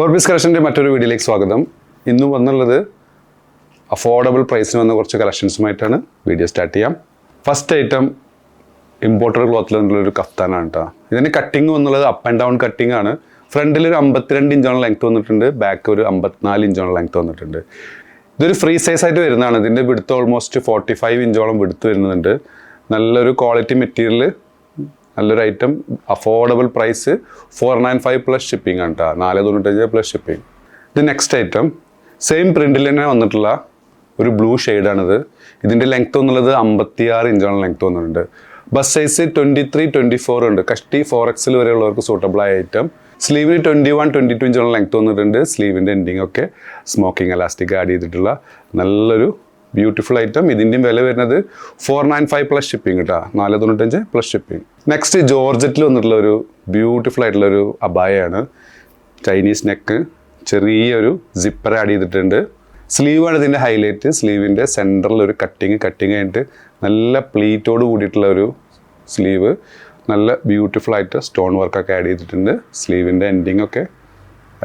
Orbis കളക്ഷൻ്റെ മറ്റൊരു വീഡിയോയിലേക്ക് സ്വാഗതം. ഇന്ന് വന്നുള്ളത് അഫോർഡബിൾ പ്രൈസിന് വന്ന കുറച്ച് കളക്ഷൻസുമായിട്ടാണ് വീഡിയോ സ്റ്റാർട്ട് ചെയ്യാം. ഫസ്റ്റ് ഐറ്റം ഇമ്പോർട്ടഡ് ക്ലോത്തിൽ വന്നിട്ടുള്ളൊരു കഫ്താനാണ് കേട്ടോ. ഇതിൻ്റെ കട്ടിങ് വന്നുള്ളത് അപ്പ് ആൻഡ് ഡൗൺ കട്ടിങ് ആണ്. ഫ്രണ്ടിൽ ഒരു 52 ഇഞ്ചോളം ലെങ്ത് വന്നിട്ടുണ്ട്, ബാക്ക് ഒരു 54 ഇഞ്ചോളം ലെങ്ത് വന്നിട്ടുണ്ട്. ഇതൊരു ഫ്രീ സൈസ് ആയിട്ട് വരുന്നതാണ്. ഇതിൻ്റെ വിടുത്ത് ഓൾമോസ്റ്റ് 45 ഇഞ്ചോളം വിടുത്ത് വരുന്നുണ്ട്. നല്ലൊരു ക്വാളിറ്റി മെറ്റീരിയൽ, നല്ലൊരു item, affordable price, 495 plus shipping ആണ് കേട്ടോ, 495 പ്ലസ് ഷിപ്പിംഗ്. ഇത് നെക്സ്റ്റ് ഐറ്റം സെയിം പ്രിന്റിൽ തന്നെ വന്നിട്ടുള്ള ഒരു ബ്ലൂ ഷെയ്ഡാണിത്. ഇതിൻ്റെ ലെങ്ത് എന്നുള്ളത് 56 ഇഞ്ചോളം ലെങ്ത് വന്നിട്ടുണ്ട്. ബസ് സൈസ് 23, 24 ഉണ്ട്. കഷ്ടി 4XL വരെയുള്ളവർക്ക് സൂട്ടബിൾ ആയ ഐറ്റം. സ്ലീവിന് 21, 22 ഇഞ്ചോളം ലെങ്ത് വന്നിട്ടുണ്ട്. സ്ലീവിൻ്റെ എൻഡിങ് ഒക്കെ സ്മോക്കിംഗ് എലാസ്റ്റിക് ആഡ് ചെയ്തിട്ടുള്ള നല്ലൊരു ബ്യൂട്ടിഫുൾ ഐറ്റം. ഇതിൻ്റെയും വില വരുന്നത് 495 പ്ലസ് ഷിപ്പിംഗ് കേട്ടോ, 495 പ്ലസ് ഷിപ്പിംഗ്. നെക്സ്റ്റ് ജോർജറ്റിൽ വന്നിട്ടുള്ള ഒരു ബ്യൂട്ടിഫുൾ ആയിട്ടുള്ള ഒരു അബായാണ്. ചൈനീസ് നെക്ക്, ചെറിയൊരു സിപ്പർ ആഡ് ചെയ്തിട്ടുണ്ട്. സ്ലീവാണ് ഇതിൻ്റെ ഹൈലൈറ്റ്. സ്ലീവിൻ്റെ സെൻറ്ററിൽ ഒരു കട്ടിങ് ആയിട്ട് നല്ല പ്ലീറ്റോട് കൂടിയിട്ടുള്ള ഒരു സ്ലീവ്, നല്ല ബ്യൂട്ടിഫുൾ ആയിട്ട് സ്റ്റോൺ വർക്കൊക്കെ ആഡ് ചെയ്തിട്ടുണ്ട്. സ്ലീവിൻ്റെ എൻഡിങ് ഒക്കെ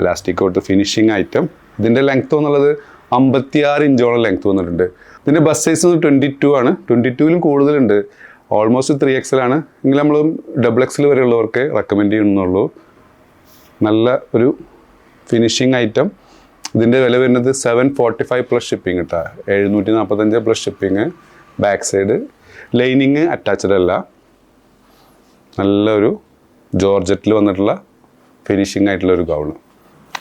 എലാസ്റ്റിക് കൊടുത്ത് ഫിനിഷിങ് ഐറ്റം. ഇതിൻ്റെ ലെങ്ത് എന്നുള്ളത് 56 ഇഞ്ചോളം ലെങ്ത് വന്നിട്ടുണ്ട്. ഇതിൻ്റെ ബസ് സൈസ് 22 ആണ്. 22ലും കൂടുതലുണ്ട്, ഓൾമോസ്റ്റ് 3XL ആണ്. എങ്കിലും നമ്മൾ XXL വരെയുള്ളവർക്ക് റെക്കമെൻഡ് ചെയ്യുന്നുള്ളൂ. നല്ല ഒരു ഫിനിഷിങ് ഐറ്റം. ഇതിൻ്റെ വില വരുന്നത് 745 പ്ലസ് ഷിപ്പിംഗ് കേട്ടോ, 745 plus shipping. Back side lining attached അല്ല. നല്ലൊരു ജോർജറ്റിൽ വന്നിട്ടുള്ള ഫിനിഷിംഗ് ആയിട്ടുള്ള ഒരു ഗൗണ്.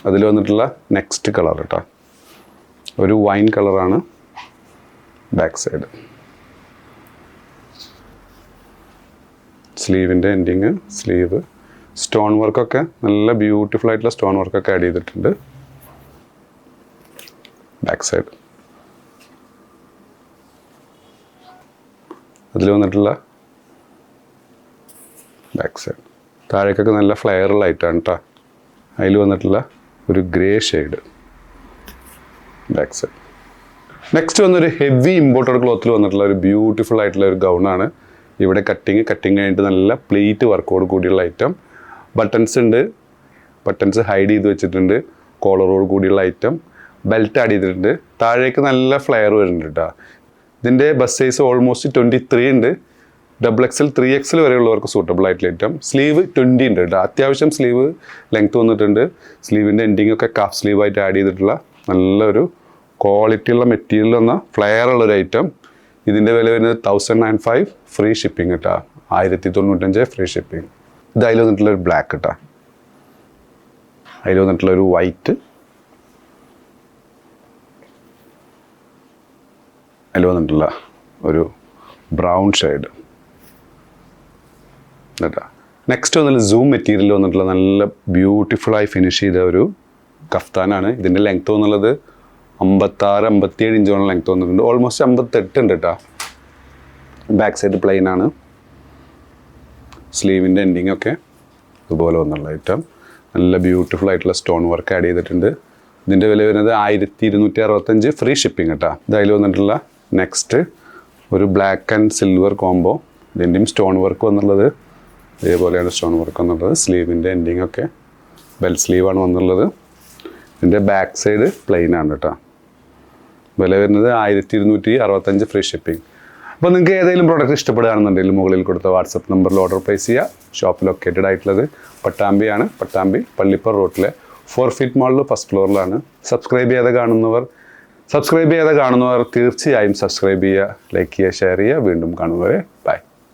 അതിൽ വന്നിട്ടുള്ള നെക്സ്റ്റ് കളർ കേട്ടോ, ഒരു വൈൻ കളറാണ്. ബാക്ക് സൈഡ് സ്ലീവിൻ്റെ എൻഡിങ്, സ്ലീവ് സ്റ്റോൺ വർക്കൊക്കെ നല്ല ബ്യൂട്ടിഫുൾ ആയിട്ടുള്ള സ്റ്റോൺ വർക്കൊക്കെ ആഡ് ചെയ്തിട്ടുണ്ട്. ബാക്ക് സൈഡ് അതിൽ വന്നിട്ടുള്ള ബാക്ക് സൈഡ് താഴേക്കൊക്കെ നല്ല ഫ്ലെയറുള്ള ഐറ്റാണ് കേട്ടോ. അതിൽ വന്നിട്ടുള്ള ഒരു grey shade back side. Next വന്നൊരു ഹെവി ഇമ്പോർട്ടഡ് ക്ലോത്തിൽ വന്നിട്ടുള്ള ഒരു ബ്യൂട്ടിഫുൾ ആയിട്ടുള്ള ഒരു ഗൗണാണ്. ഇവിടെ കട്ടിങ് ആയിട്ട് നല്ല പ്ലേറ്റ് വർക്കോട് കൂടിയുള്ള ഐറ്റം. ബട്ടൺസ് ഉണ്ട്, ബട്ടൺസ് ഹൈഡ് ചെയ്ത് വെച്ചിട്ടുണ്ട്. കോളറോട് കൂടിയുള്ള ഐറ്റം. ബെൽറ്റ് ആഡ് ചെയ്തിട്ടുണ്ട്. താഴേക്ക് നല്ല ഫ്ലെയർ വരുന്നുണ്ട് കേട്ടോ. ഇതിൻ്റെ ബസ് സൈസ് ഓൾമോസ്റ്റ് 23 ഉണ്ട്. XXL 3XL വരെയുള്ളവർക്ക് സൂട്ടബിൾ ആയിട്ടുള്ള ഐറ്റം. സ്ലീവ് 20 ഉണ്ട് കേട്ടോ, അത്യാവശ്യം സ്ലീവ് ലെങ്ത് വന്നിട്ടുണ്ട്. സ്ലീവിൻ്റെ എൻഡിങ് ഒക്കെ കാഫ് സ്ലീവായിട്ട് ആഡ് ചെയ്തിട്ടുള്ള നല്ലൊരു ക്വാളിറ്റിയുള്ള മെറ്റീരിയൽ വന്ന ഫ്ലെയർ ഉള്ളൊരു ഐറ്റം. ഇതിൻ്റെ വില വരുന്നത് 1095 ഫ്രീ ഷിപ്പിംഗ് കേട്ടോ, 1095 ഫ്രീ ഷിപ്പിംഗ്. ഇത് അതിൽ വന്നിട്ടുള്ളൊരു ബ്ലാക്ക് കേട്ടോ, അതിൽ വന്നിട്ടുള്ളൊരു വൈറ്റ്, അതിൽ വന്നിട്ടുള്ള ഒരു ബ്രൗൺ ഷെയ്ഡ് കേട്ടോ. നെക്സ്റ്റ് വന്നിട്ടുള്ള സൂം മെറ്റീരിയൽ വന്നിട്ടുള്ള നല്ല ബ്യൂട്ടിഫുള്ളായി ഫിനിഷ് ചെയ്ത ഒരു കഫ്താനാണ്. ഇതിൻ്റെ ലെങ്ത് എന്നുള്ളത് 56, 57 ഇഞ്ചോളം ലെങ്ത് വന്നിട്ടുണ്ട്. ഓൾമോസ്റ്റ് 58 ഉണ്ട് കേട്ടോ. ബാക്ക് സൈഡ് പ്ലെയിൻ ആണ്. സ്ലീവിൻ്റെ എൻഡിങ് ഒക്കെ ഇതുപോലെ വന്നുള്ള ഐറ്റം. നല്ല ബ്യൂട്ടിഫുൾ ആയിട്ടുള്ള സ്റ്റോൺ വർക്ക് ആഡ് ചെയ്തിട്ടുണ്ട്. ഇതിൻ്റെ വില വരുന്നത് 1265 ഫ്രീ ഷിപ്പിംഗ് കേട്ടോ. ഇതായാലും വന്നിട്ടുള്ള നെക്സ്റ്റ് ഒരു ബ്ലാക്ക് ആൻഡ് സിൽവർ കോംബോ. ഇതിൻ്റെയും സ്റ്റോൺ വർക്ക് വന്നുള്ളത് ഇതേപോലെയാണ് സ്റ്റോൺ വർക്ക് വന്നുള്ളത്. സ്ലീവിൻ്റെ എൻഡിങ് ഒക്കെ ബെൽ സ്ലീവാണ് വന്നുള്ളത്. ഇതിൻ്റെ ബാക്ക് സൈഡ് പ്ലെയിൻ ആണ് കേട്ടോ. വില വരുന്നത് 1265 ഫ്രീ ഷിപ്പിംഗ്. അപ്പോൾ നിങ്ങൾക്ക് ഏതെങ്കിലും പ്രോഡക്റ്റ് ഇഷ്ടപ്പെടുകയാണെന്നുണ്ടെങ്കിൽ മുകളിൽ കൊടുത്ത വാട്സപ്പ് നമ്പറിൽ ഓർഡർ പ്ലേസ് ചെയ്യുക. ഷോപ്പ് ലൊക്കേറ്റഡ് ആയിട്ടുള്ളത് പട്ടാമ്പിയാണ്. പട്ടാമ്പി പള്ളിപ്പുറ റോട്ടിലെ 4 ഫീറ്റ് മാളിൽ ഫസ്റ്റ് ഫ്ലോറിലാണ്. സബ്സ്ക്രൈബ് ചെയ്യാതെ കാണുന്നവർ തീർച്ചയായും സബ്സ്ക്രൈബ് ചെയ്യുക, ലൈക്ക് ചെയ്യുക, ഷെയർ ചെയ്യുക. വീണ്ടും കാണുന്നവരെ ബൈ.